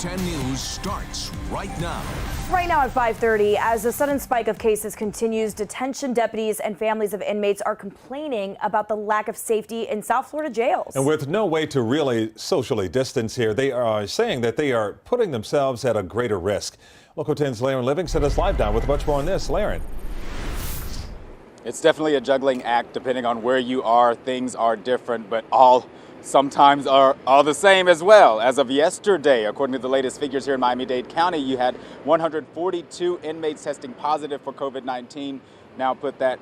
10 News starts right now. Right now at 5:30, as the sudden spike of cases continues, detention deputies and families of inmates are complaining about the lack of safety in South Florida jails. And with no way to really socially distance here, they are saying that they are putting themselves at a greater risk. Local 10's Laren Livingston is live now with much more on this. Laren. It's definitely a juggling act. Depending on where you are, things are different, but all sometimes are all the same as well. As of yesterday, according to the latest figures here in Miami-Dade County, you had 142 inmates testing positive for COVID-19. Now put that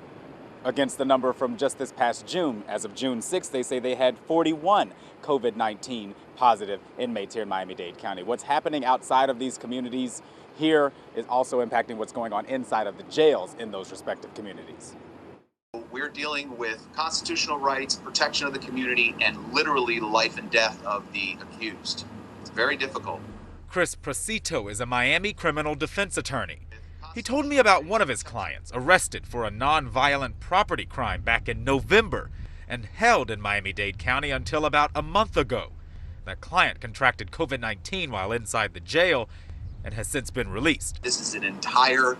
against the number from just this past June. As of June 6th, they say they had 41 COVID-19 positive inmates here in Miami-Dade County. What's happening outside of these communities here is also impacting what's going on inside of the jails in those respective communities. We're dealing with constitutional rights, protection of the community, and literally the life and death of the accused. It's very difficult. Chris Prasito is a Miami criminal defense attorney. He told me about one of his clients arrested for a non-violent property crime back in November and held in Miami-Dade County until about a month ago. That client contracted COVID-19 while inside the jail and has since been released. This is an entire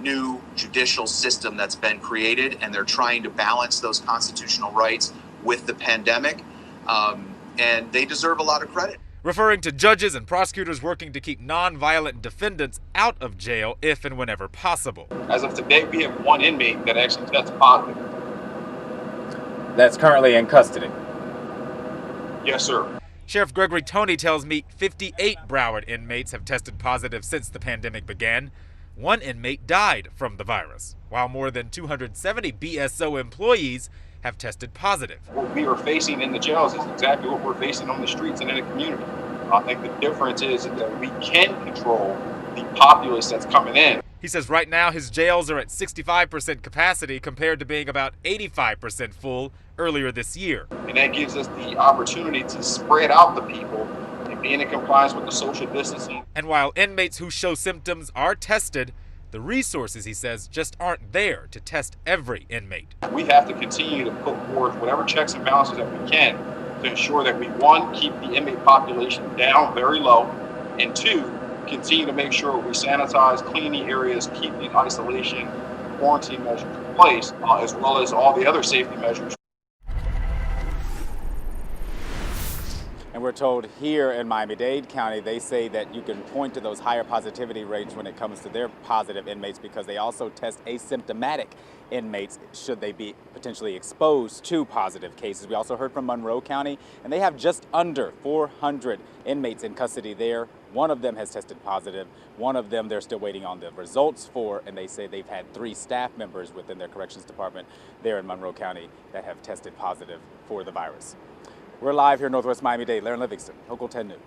new judicial system that's been created, and they're trying to balance those constitutional rights with the pandemic, and they deserve a lot of credit. Referring to judges and prosecutors working to keep non-violent defendants out of jail if and whenever possible. As of today, we have one inmate that actually tested positive. That's currently in custody. Yes, sir. Sheriff Gregory Toney tells me 58 Broward inmates have tested positive since the pandemic began. One inmate died from the virus, while more than 270 BSO employees have tested positive. What we are facing in the jails is exactly what we're facing on the streets and in the community. I think the difference is that we can control the populace that's coming in. He says right now his jails are at 65% capacity compared to being about 85% full earlier this year. And that gives us the opportunity to spread out the people and be in compliance with the social distancing. And while inmates who show symptoms are tested, the resources, he says, just aren't there to test every inmate. We have to continue to put forth whatever checks and balances that we can to ensure that we, one, keep the inmate population down very low, and two, continue to make sure we sanitize, clean the areas, keep the isolation, quarantine measures in place, as well as all the other safety measures. And we're told here in Miami-Dade County, they say that you can point to those higher positivity rates when it comes to their positive inmates because they also test asymptomatic inmates should they be potentially exposed to positive cases. We also heard from Monroe County, and they have just under 400 inmates in custody there. One of them has tested positive. One of them they're still waiting on the results for, and they say they've had 3 staff members within their corrections department there in Monroe County that have tested positive for the virus. We're live here in Northwest Miami-Dade. Laren Livingston, Local 10 News.